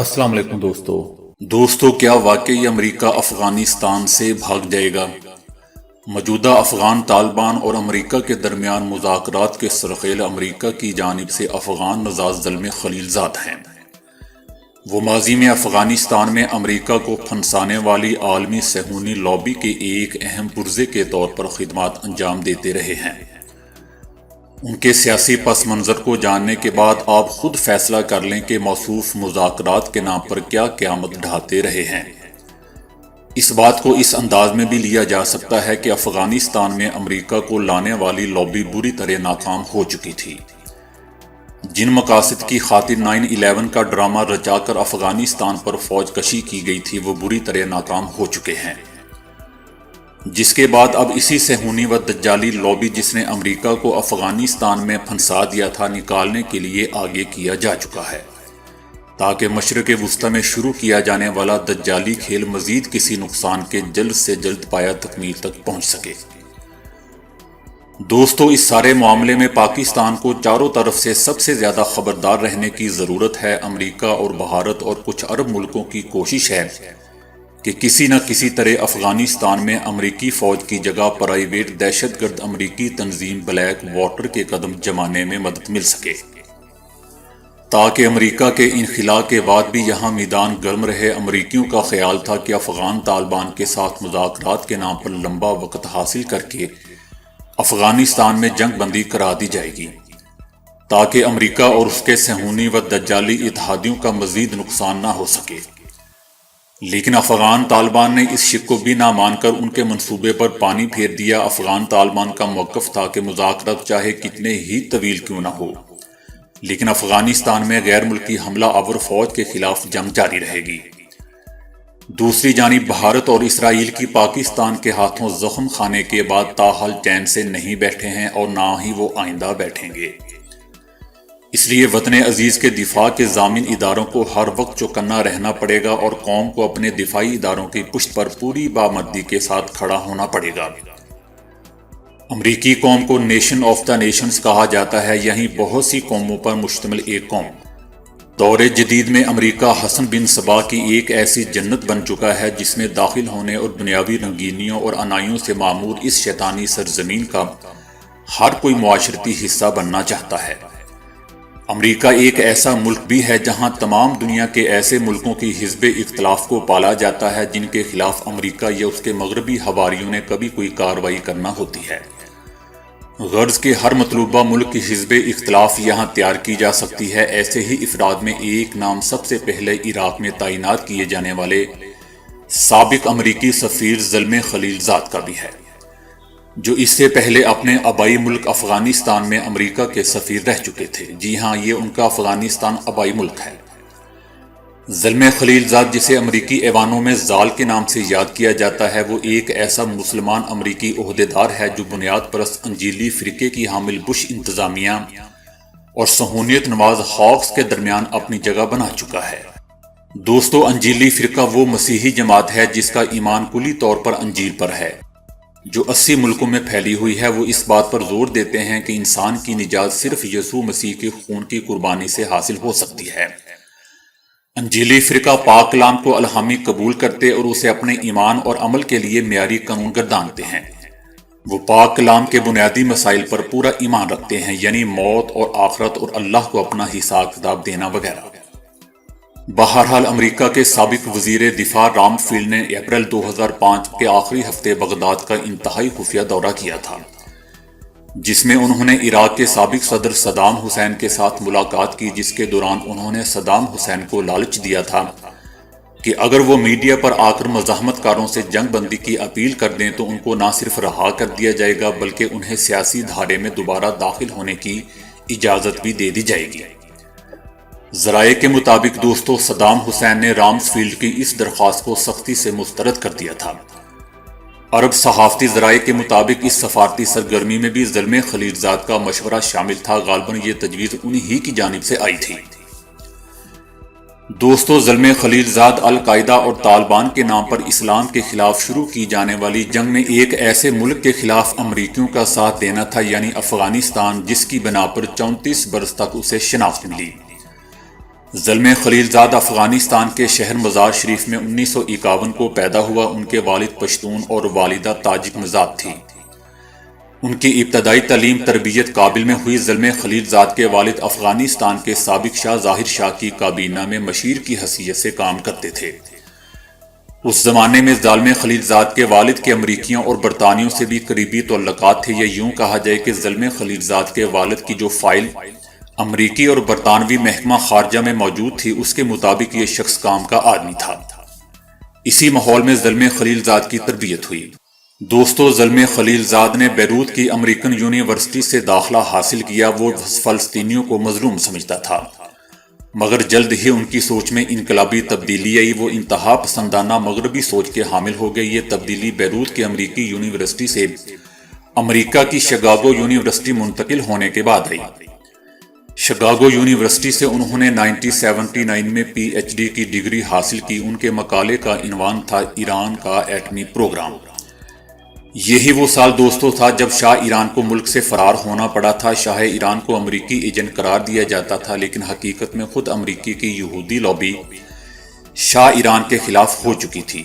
السلام علیکم دوستو کیا واقعی امریکہ افغانستان سے بھاگ جائے گا؟ موجودہ افغان طالبان اور امریکہ کے درمیان مذاکرات کے سرخیل امریکہ کی جانب سے افغان نژاد زلمے خلیل زاد ہیں۔ وہ ماضی میں افغانستان میں امریکہ کو پھنسانے والی عالمی صہیونی لابی کے ایک اہم پرزے کے طور پر خدمات انجام دیتے رہے ہیں۔ ان کے سیاسی پس منظر کو جاننے کے بعد آپ خود فیصلہ کر لیں کہ موصوف مذاکرات کے نام پر کیا قیامت ڈھاتے رہے ہیں۔ اس بات کو اس انداز میں بھی لیا جا سکتا ہے کہ افغانستان میں امریکہ کو لانے والی لابی بری طرح ناکام ہو چکی تھی۔ جن مقاصد کی خاطر 9/11 کا ڈرامہ رچا کر افغانستان پر فوج کشی کی گئی تھی وہ بری طرح ناکام ہو چکے ہیں، جس کے بعد اب اسی صہیونی و دجالی لابی جس نے امریکہ کو افغانستان میں پھنسا دیا تھا نکالنے کے لیے آگے کیا جا چکا ہے، تاکہ مشرق وسطی میں شروع کیا جانے والا دجالی کھیل مزید کسی نقصان کے جلد سے جلد پایہ تکمیل تک پہنچ سکے۔ دوستو، اس سارے معاملے میں پاکستان کو چاروں طرف سے سب سے زیادہ خبردار رہنے کی ضرورت ہے۔ امریکہ اور بھارت اور کچھ عرب ملکوں کی کوشش ہے کہ کسی نہ کسی طرح افغانستان میں امریکی فوج کی جگہ پرائیویٹ دہشت گرد امریکی تنظیم بلیک واٹر کے قدم جمانے میں مدد مل سکے، تاکہ امریکہ کے انخلاء کے بعد بھی یہاں میدان گرم رہے۔ امریکیوں کا خیال تھا کہ افغان طالبان کے ساتھ مذاکرات کے نام پر لمبا وقت حاصل کر کے افغانستان میں جنگ بندی کرا دی جائے گی، تاکہ امریکہ اور اس کے صہیونی و دجالی اتحادیوں کا مزید نقصان نہ ہو سکے۔ لیکن افغان طالبان نے اس شک کو بھی نہ مان کر ان کے منصوبے پر پانی پھیر دیا۔ افغان طالبان کا موقف تھا کہ مذاکرات چاہے کتنے ہی طویل کیوں نہ ہو، لیکن افغانستان میں غیر ملکی حملہ آور فوج کے خلاف جنگ جاری رہے گی۔ دوسری جانب بھارت اور اسرائیل کی پاکستان کے ہاتھوں زخم کھانے کے بعد تاحال چین سے نہیں بیٹھے ہیں اور نہ ہی وہ آئندہ بیٹھیں گے۔ اس لیے وطن عزیز کے دفاع کے ضامن اداروں کو ہر وقت چوکنا رہنا پڑے گا اور قوم کو اپنے دفاعی اداروں کی پشت پر پوری بامردی کے ساتھ کھڑا ہونا پڑے گا۔ امریکی قوم کو نیشن آف دا نیشنز کہا جاتا ہے، یہیں بہت سی قوموں پر مشتمل ایک قوم۔ دور جدید میں امریکہ حسن بن صبا کی ایک ایسی جنت بن چکا ہے جس میں داخل ہونے اور دنیاوی رنگینیوں اور عنائیوں سے معمور اس شیطانی سرزمین کا ہر کوئی معاشرتی حصہ بننا چاہتا ہے۔ امریکہ ایک ایسا ملک بھی ہے جہاں تمام دنیا کے ایسے ملکوں کی حزب اختلاف کو پالا جاتا ہے جن کے خلاف امریکہ یا اس کے مغربی حواریوں نے کبھی کوئی کارروائی کرنا ہوتی ہے۔ غرض کے ہر مطلوبہ ملک کی حزب اختلاف یہاں تیار کی جا سکتی ہے۔ ایسے ہی افراد میں ایک نام سب سے پہلے عراق میں تعینات کیے جانے والے سابق امریکی سفیر زلمے خلیل زاد کا بھی ہے، جو اس سے پہلے اپنے آبائی ملک افغانستان میں امریکہ کے سفیر رہ چکے تھے۔ جی ہاں، یہ ان کا افغانستان آبائی ملک ہے۔ زلمے خلیل زاد، جسے امریکی ایوانوں میں زال کے نام سے یاد کیا جاتا ہے، وہ ایک ایسا مسلمان امریکی عہدیدار ہے جو بنیاد پرست انجیلی فرقے کی حامل بش انتظامیہ اور صہیونیت نواز ہاکس کے درمیان اپنی جگہ بنا چکا ہے۔ دوستو، انجیلی فرقہ وہ مسیحی جماعت ہے جس کا ایمان کلی طور پر انجیل پر ہے، جو 80 ملکوں میں پھیلی ہوئی ہے۔ وہ اس بات پر زور دیتے ہیں کہ انسان کی نجات صرف یسوع مسیح کے خون کی قربانی سے حاصل ہو سکتی ہے۔ انجیلی فرقہ پاک کلام کو الہامی قبول کرتے اور اسے اپنے ایمان اور عمل کے لیے معیاری قانون گردانتے ہیں۔ وہ پاک کلام کے بنیادی مسائل پر پورا ایمان رکھتے ہیں، یعنی موت اور آخرت اور اللہ کو اپنا حساب کتاب دینا وغیرہ۔ بہرحال، امریکہ کے سابق وزیر دفاع رام فیلڈ نے اپریل 2005 کے آخری ہفتے بغداد کا انتہائی خفیہ دورہ کیا تھا، جس میں انہوں نے عراق کے سابق صدر صدام حسین کے ساتھ ملاقات کی، جس کے دوران انہوں نے صدام حسین کو لالچ دیا تھا کہ اگر وہ میڈیا پر آ کر مزاحمت کاروں سے جنگ بندی کی اپیل کر دیں تو ان کو نہ صرف رہا کر دیا جائے گا بلکہ انہیں سیاسی دھارے میں دوبارہ داخل ہونے کی اجازت بھی دے دی جائے گی۔ ذرائع کے مطابق دوستو، صدام حسین نے رامز فیلڈ کی اس درخواست کو سختی سے مسترد کر دیا تھا۔ عرب صحافتی ذرائع کے مطابق اس سفارتی سرگرمی میں بھی زلمے خلیل زاد کا مشورہ شامل تھا۔ غالباً یہ تجویز انہی ہی کی جانب سے آئی تھی۔ دوستو، زلمے خلیل زاد القاعدہ اور طالبان کے نام پر اسلام کے خلاف شروع کی جانے والی جنگ میں ایک ایسے ملک کے خلاف امریکیوں کا ساتھ دینا تھا، یعنی افغانستان، جس کی بنا پر 34 برس تک اسے شناخت ملی۔ زلمے خلیلزاد افغانستان کے شہر مزار شریف میں 1951 کو پیدا ہوا۔ ان کے والد پشتون اور والدہ تاجک نژاد تھی۔ ان کی ابتدائی تعلیم تربیت کابل میں ہوئی۔ زلمے خلیلزاد کے والد افغانستان کے سابق شاہ ظاہر شاہ کی کابینہ میں مشیر کی حیثیت سے کام کرتے تھے۔ اس زمانے میں زلمے خلیلزاد کے والد کے امریکیوں اور برطانیوں سے بھی قریبی تعلقات تھے، یا یوں کہا جائے کہ زلمے خلیلزاد کے والد کی جو فائل امریکی اور برطانوی محکمہ خارجہ میں موجود تھی، اس کے مطابق یہ شخص کام کا آدمی تھا۔ اسی ماحول میں زلمے خلیلزاد کی تربیت ہوئی۔ دوستو، زلمے خلیلزاد نے بیروت کی امریکن یونیورسٹی سے داخلہ حاصل کیا۔ وہ فلسطینیوں کو مظلوم سمجھتا تھا، مگر جلد ہی ان کی سوچ میں انقلابی تبدیلی آئی۔ وہ انتہا پسندانہ مغربی سوچ کے حامل ہو گئے۔ یہ تبدیلی بیروت کی امریکی یونیورسٹی سے امریکہ کی شکاگو یونیورسٹی منتقل ہونے کے بعد آئی۔ شکاگو یونیورسٹی سے انہوں نے 1979 میں پی ایچ ڈی کی ڈگری حاصل کی۔ ان کے مقالے کا عنوان تھا ایران کا ایٹمی پروگرام۔ یہی وہ سال دوستو تھا جب شاہ ایران کو ملک سے فرار ہونا پڑا تھا۔ شاہ ایران کو امریکی ایجنٹ قرار دیا جاتا تھا، لیکن حقیقت میں خود امریکی کی یہودی لابی شاہ ایران کے خلاف ہو چکی تھی،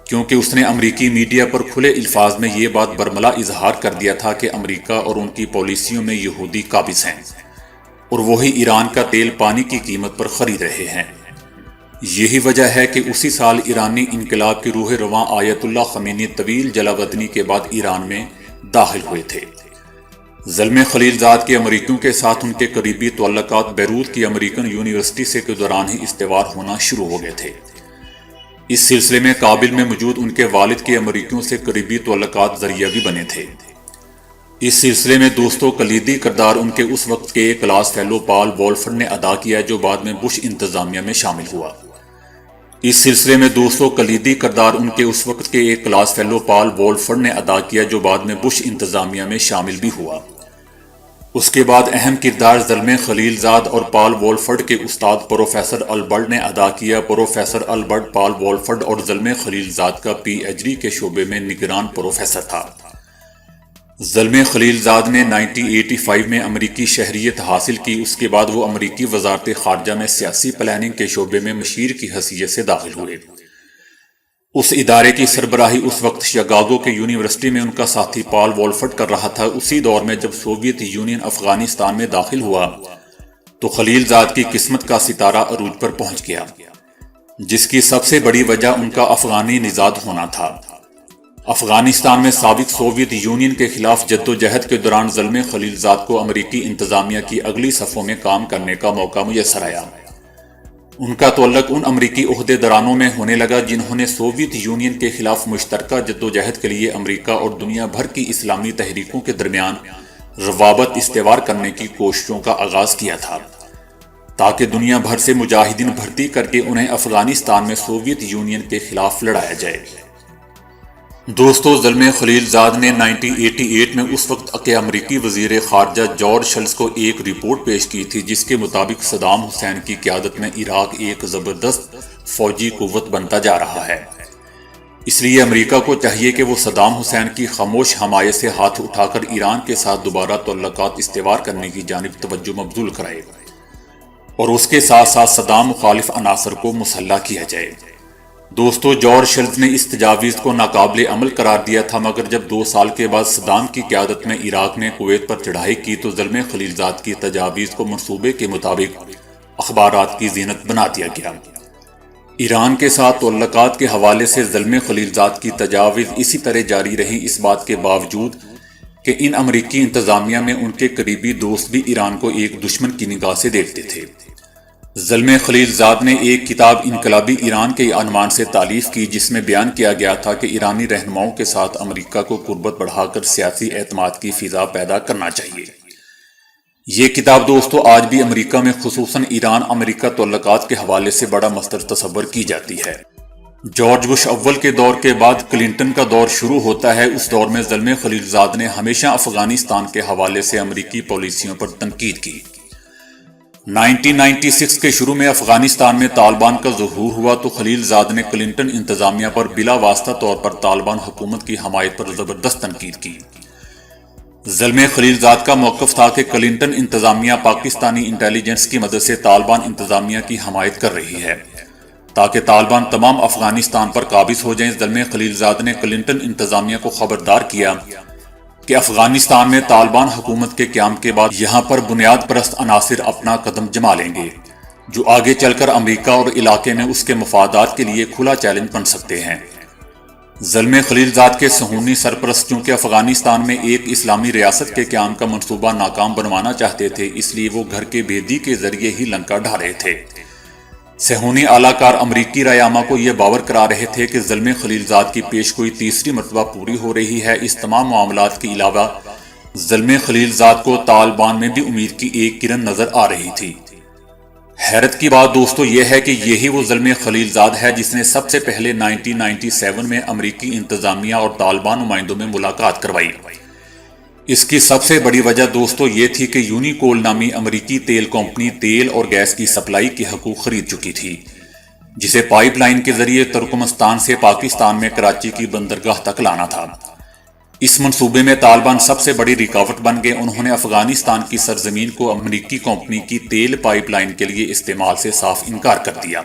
کیونکہ اس نے امریکی میڈیا پر کھلے الفاظ میں یہ بات برملا اظہار کر دیا تھا کہ امریکہ اور ان کی پالیسیوں میں یہودی قابض ہیں اور وہی ایران کا تیل پانی کی قیمت پر خرید رہے ہیں۔ یہی وجہ ہے کہ اسی سال ایرانی انقلاب کی روح رواں آیت اللہ خمینی طویل جلاوطنی کے بعد ایران میں داخل ہوئے تھے۔ زلمے خلیلزاد کے امریکیوں کے ساتھ ان کے قریبی تعلقات بیروت کی امریکن یونیورسٹی سے کے دوران ہی استوار ہونا شروع ہو گئے تھے۔ اس سلسلے میں کابل میں موجود ان کے والد کے امریکیوں سے قریبی تعلقات ذریعہ بھی بنے تھے۔ اس سلسلے میں دوستو کلیدی کردار ان کے اس وقت کے کلاس فیلو پال وولفرڈ نے ادا کیا، جو بعد میں بش انتظامیہ میں شامل ہوا۔ اس سلسلے میں دوستو کلیدی کردار ان کے اس وقت کے ایک کلاس فیلو پال وولفرڈ نے ادا کیا، جو بعد میں بش انتظامیہ میں شامل بھی ہوا۔ اس کے بعد اہم کردار زلمے خلیلزاد اور پال وولفرڈ کے استاد پروفیسر البرٹ نے ادا کیا۔ پروفیسر البرٹ پال وولفرڈ اور زلمے خلیلزاد کا پی ایچ ڈی کے شعبے میں نگران پروفیسر تھا۔ زلمے خلیلزاد نے 1985 میں امریکی شہریت حاصل کی۔ اس کے بعد وہ امریکی وزارت خارجہ میں سیاسی پلاننگ کے شعبے میں مشیر کی حیثیت سے داخل ہوئے۔ اس ادارے کی سربراہی اس وقت شکاگو کے یونیورسٹی میں ان کا ساتھی پال وولفرڈ کر رہا تھا۔ اسی دور میں جب سوویت یونین افغانستان میں داخل ہوا تو خلیلزاد کی قسمت کا ستارہ عروج پر پہنچ گیا، جس کی سب سے بڑی وجہ ان کا افغانی نژاد ہونا تھا۔ افغانستان میں سابق سوویت یونین کے خلاف جدوجہد کے دوران زلمے خلیلزاد کو امریکی انتظامیہ کی اگلی صفوں میں کام کرنے کا موقع میسر آیا۔ ان کا تعلق ان امریکی عہدیداروں میں ہونے لگا جنہوں نے سوویت یونین کے خلاف مشترکہ جدوجہد کے لیے امریکہ اور دنیا بھر کی اسلامی تحریکوں کے درمیان روابط استوار کرنے کی کوششوں کا آغاز کیا تھا، تاکہ دنیا بھر سے مجاہدین بھرتی کر کے انہیں افغانستان میں سوویت یونین کے خلاف لڑایا جائے۔ دوستو، زلمے خلیلزاد نے 1988 میں اس وقت کے امریکی وزیر خارجہ جارج شلٹز کو ایک رپورٹ پیش کی تھی، جس کے مطابق صدام حسین کی قیادت میں عراق ایک زبردست فوجی قوت بنتا جا رہا ہے۔ اس لیے امریکہ کو چاہیے کہ وہ صدام حسین کی خاموش حمایت سے ہاتھ اٹھا کر ایران کے ساتھ دوبارہ تعلقات استوار کرنے کی جانب توجہ مبذول کرائے اور اس کے ساتھ ساتھ صدام مخالف عناصر کو مسلح کیا جائے۔ دوستو، جارج شلٹز نے اس تجاویز کو ناقابل عمل قرار دیا تھا، مگر جب 2 سال کے بعد صدام کی قیادت میں عراق نے کویت پر چڑھائی کی تو زلمے خلیلزاد کی تجاویز کو منصوبے کے مطابق اخبارات کی زینت بنا دیا گیا۔ ایران کے ساتھ تعلقات کے حوالے سے زلمے خلیلزاد کی تجاویز اسی طرح جاری رہی، اس بات کے باوجود کہ ان امریکی انتظامیہ میں ان کے قریبی دوست بھی ایران کو ایک دشمن کی نگاہ سے دیکھتے تھے۔ زلمے خلیلزاد نے ایک کتاب انقلابی ایران کے عنوان سے تالیف کی، جس میں بیان کیا گیا تھا کہ ایرانی رہنماؤں کے ساتھ امریکہ کو قربت بڑھا کر سیاسی اعتماد کی فضا پیدا کرنا چاہیے۔ یہ کتاب دوستو آج بھی امریکہ میں خصوصاً ایران امریکہ تعلقات کے حوالے سے بڑا مستر تصور کی جاتی ہے۔ جارج بش اول کے دور کے بعد کلنٹن کا دور شروع ہوتا ہے۔ اس دور میں زلمے خلیلزاد نے ہمیشہ افغانستان کے حوالے سے امریکی پالیسیوں پر تنقید کی۔ 1996 کے شروع میں افغانستان میں طالبان کا ظہور ہوا تو خلیلزاد نے کلنٹن انتظامیہ پر بلا واسطہ طور پر طالبان حکومت کی حمایت پر زبردست تنقید کی۔ زلمے خلیلزاد کا موقف تھا کہ کلنٹن انتظامیہ پاکستانی انٹیلیجنس کی مدد سے طالبان انتظامیہ کی حمایت کر رہی ہے تاکہ طالبان تمام افغانستان پر قابض ہو جائیں۔ زلمے خلیلزاد نے کلنٹن انتظامیہ کو خبردار کیا کہ افغانستان میں طالبان حکومت کے قیام کے بعد یہاں پر بنیاد پرست عناصر اپنا قدم جما لیں گے جو آگے چل کر امریکہ اور علاقے میں اس کے مفادات کے لیے کھلا چیلنج بن سکتے ہیں۔ زلمے خلیلزاد کے صہیونی سرپرست چونکہ افغانستان میں ایک اسلامی ریاست کے قیام کا منصوبہ ناکام بنوانا چاہتے تھے، اس لیے وہ گھر کے بھیدی کے ذریعے ہی لنکا ڈھا رہے تھے۔ صہیونی اعلی کار امریکی رہنما کو یہ باور کرا رہے تھے کہ زلمے خلیلزاد کی پیشگوئی تیسری مرتبہ پوری ہو رہی ہے۔ اس تمام معاملات کے علاوہ زلمے خلیلزاد کو طالبان میں بھی امید کی ایک کرن نظر آ رہی تھی۔ حیرت کی بات دوستو یہ ہے کہ یہی وہ زلمے خلیلزاد ہے جس نے سب سے پہلے 1997 میں امریکی انتظامیہ اور طالبان نمائندوں میں ملاقات کروائی۔ اس کی سب سے بڑی وجہ دوستو یہ تھی کہ یونیکول نامی امریکی تیل کمپنی تیل اور گیس کی سپلائی کے حقوق خرید چکی تھی، جسے پائپ لائن کے ذریعے ترکمستان سے پاکستان میں کراچی کی بندرگاہ تک لانا تھا۔ اس منصوبے میں طالبان سب سے بڑی رکاوٹ بن گئے۔ انہوں نے افغانستان کی سرزمین کو امریکی کمپنی کی تیل پائپ لائن کے لیے استعمال سے صاف انکار کر دیا۔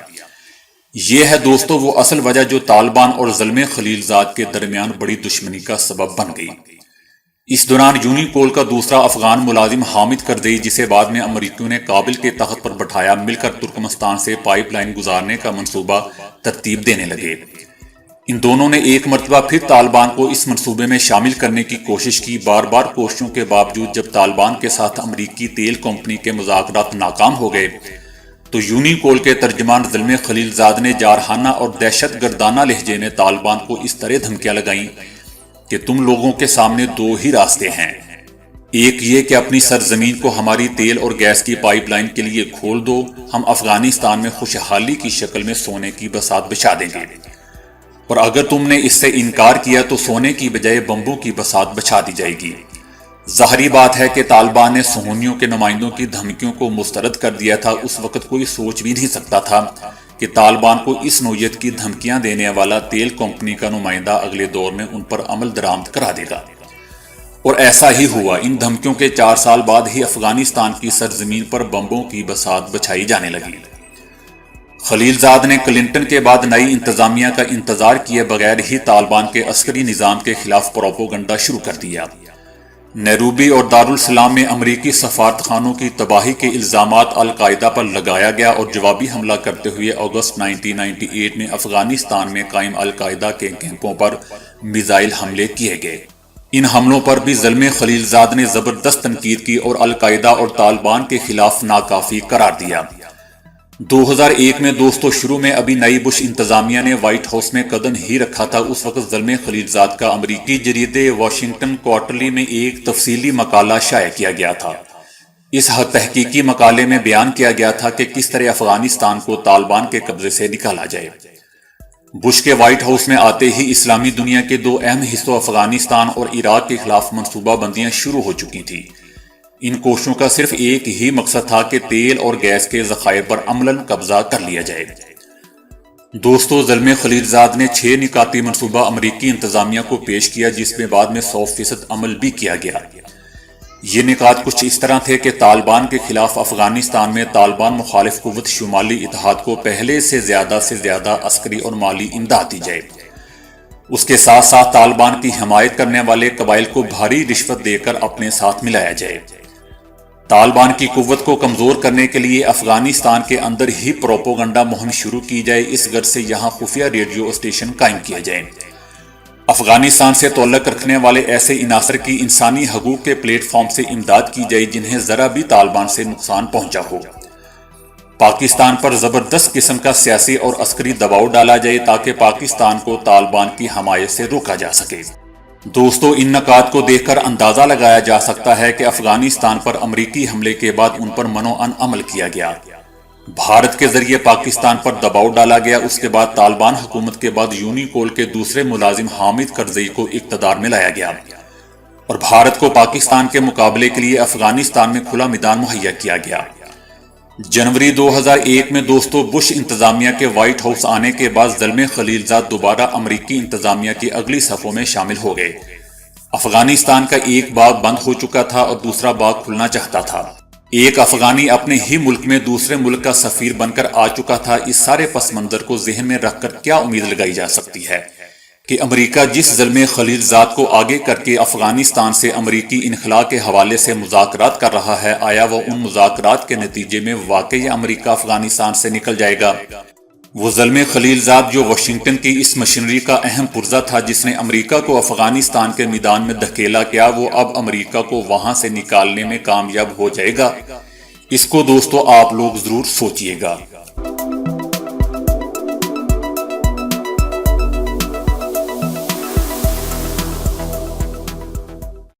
یہ ہے دوستو وہ اصل وجہ جو طالبان اور زلمے خلیلزاد کے درمیان بڑی دشمنی کا سبب بن گئی۔ اس دوران یونیکول کا دوسرا افغان ملازم حامد کردئی، جسے بعد میں امریکیوں نے کابل کے تخت پر بٹھایا، مل کر ترکمستان سے پائپ لائن گزارنے کا منصوبہ ترتیب دینے لگے۔ ان دونوں نے ایک مرتبہ پھر طالبان کو اس منصوبے میں شامل کرنے کی کوشش کی۔ بار بار کوششوں کے باوجود جب طالبان کے ساتھ امریکی تیل کمپنی کے مذاکرات ناکام ہو گئے تو یونیکول کے ترجمان زلمے خلیلزاد نے جارحانہ اور دہشت گردانہ لہجے میں طالبان کو اس طرح دھمکیاں لگائیں کہ تم لوگوں کے سامنے دو ہی راستے ہیں، ایک یہ کہ اپنی سرزمین کو ہماری تیل اور گیس کی پائپ لائن کے لیے کھول دو، ہم افغانستان میں خوشحالی کی شکل میں سونے کی بساط بچھا دیں گے، اور اگر تم نے اس سے انکار کیا تو سونے کی بجائے بمبوں کی بساط بچھا دی جائے گی۔ ظاہری بات ہے کہ طالبان نے صہیونیوں کے نمائندوں کی دھمکیوں کو مسترد کر دیا تھا۔ اس وقت کوئی سوچ بھی نہیں سکتا تھا کہ طالبان کو اس نوعیت کی دھمکیاں دینے والا تیل کمپنی کا نمائندہ اگلے دور میں ان پر عمل درآمد کرا دے گا، اور ایسا ہی ہوا۔ ان دھمکیوں کے 4 سال بعد ہی افغانستان کی سرزمین پر بمبوں کی بساط بچھائی جانے لگی۔ خلیلزاد نے کلنٹن کے بعد نئی انتظامیہ کا انتظار کیے بغیر ہی طالبان کے عسکری نظام کے خلاف پروپیگنڈا شروع کر دیا۔ نیروبی اور دارالسلام میں امریکی سفارتخانوں کی تباہی کے الزامات القاعدہ پر لگایا گیا اور جوابی حملہ کرتے ہوئے اگست 1998 میں افغانستان میں قائم القاعدہ کے کیمپوں پر میزائل حملے کیے گئے۔ ان حملوں پر بھی زلمے خلیلزاد نے زبردست تنقید کی اور القاعدہ اور طالبان کے خلاف ناکافی قرار دیا۔ 2001 میں دوستو شروع میں ابھی نئی بش انتظامیہ نے وائٹ ہاؤس میں قدم ہی رکھا تھا، اس وقت زلمے خلیلزاد کا امریکی جریدے واشنگٹن کوارٹرلی میں ایک تفصیلی مقالہ شائع کیا گیا تھا۔ اس تحقیقی مقالے میں بیان کیا گیا تھا کہ کس طرح افغانستان کو طالبان کے قبضے سے نکالا جائے۔ بش کے وائٹ ہاؤس میں آتے ہی اسلامی دنیا کے 2 اہم حصوں افغانستان اور عراق کے خلاف منصوبہ بندیاں شروع ہو چکی تھی۔ ان کوششوں کا صرف ایک ہی مقصد تھا کہ تیل اور گیس کے ذخائر پر عملاً قبضہ کر لیا جائے۔ دوستو زلمے خلیلزاد نے 6 نکاتی منصوبہ امریکی انتظامیہ کو پیش کیا، جس میں بعد میں 100% عمل بھی کیا گیا۔ یہ نکات کچھ اس طرح تھے کہ طالبان کے خلاف افغانستان میں طالبان مخالف قوت شمالی اتحاد کو پہلے سے زیادہ عسکری اور مالی امداد دی جائے۔ اس کے ساتھ ساتھ طالبان کی حمایت کرنے والے قبائل کو بھاری رشوت دے کر اپنے ساتھ ملایا جائے۔ طالبان کی قوت کو کمزور کرنے کے لیے افغانستان کے اندر ہی پروپیگنڈا مہم شروع کی جائے، اس غرض سے یہاں خفیہ ریڈیو اسٹیشن قائم کیا جائے۔ افغانستان سے تعلق رکھنے والے ایسے عناصر کی انسانی حقوق کے پلیٹ فارم سے امداد کی جائے جنہیں ذرا بھی طالبان سے نقصان پہنچا ہو۔ پاکستان پر زبردست قسم کا سیاسی اور عسکری دباؤ ڈالا جائے تاکہ پاکستان کو طالبان کی حمایت سے روکا جا سکے۔ دوستو ان نکات کو دیکھ کر اندازہ لگایا جا سکتا ہے کہ افغانستان پر امریکی حملے کے بعد ان پر منوعن عمل کیا گیا، بھارت کے ذریعے پاکستان پر دباؤ ڈالا گیا۔ اس کے بعد طالبان حکومت کے بعد یونیکول کے دوسرے ملازم حامد کرزئی کو اقتدار میں لایا گیا اور بھارت کو پاکستان کے مقابلے کے لیے افغانستان میں کھلا میدان مہیا کیا گیا۔ جنوری 2001 میں دوستو بش انتظامیہ کے وائٹ ہاؤس آنے کے بعد زلمے خلیلزاد دوبارہ امریکی انتظامیہ کی اگلی صفوں میں شامل ہو گئے۔ افغانستان کا ایک باغ بند ہو چکا تھا اور دوسرا باغ کھلنا چاہتا تھا۔ ایک افغانی اپنے ہی ملک میں دوسرے ملک کا سفیر بن کر آ چکا تھا۔ اس سارے پس منظر کو ذہن میں رکھ کر کیا امید لگائی جا سکتی ہے کہ امریکہ جس زلمے خلیل زاد کو آگے کر کے افغانستان سے امریکی انخلاء کے حوالے سے مذاکرات کر رہا ہے، آیا وہ ان مذاکرات کے نتیجے میں واقعی امریکہ افغانستان سے نکل جائے گا؟ وہ زلمے خلیل زاد جو واشنگٹن کی اس مشینری کا اہم پرزہ تھا جس نے امریکہ کو افغانستان کے میدان میں دھکیلا، کیا وہ اب امریکہ کو وہاں سے نکالنے میں کامیاب ہو جائے گا؟ اس کو دوستو آپ لوگ ضرور سوچئے گا۔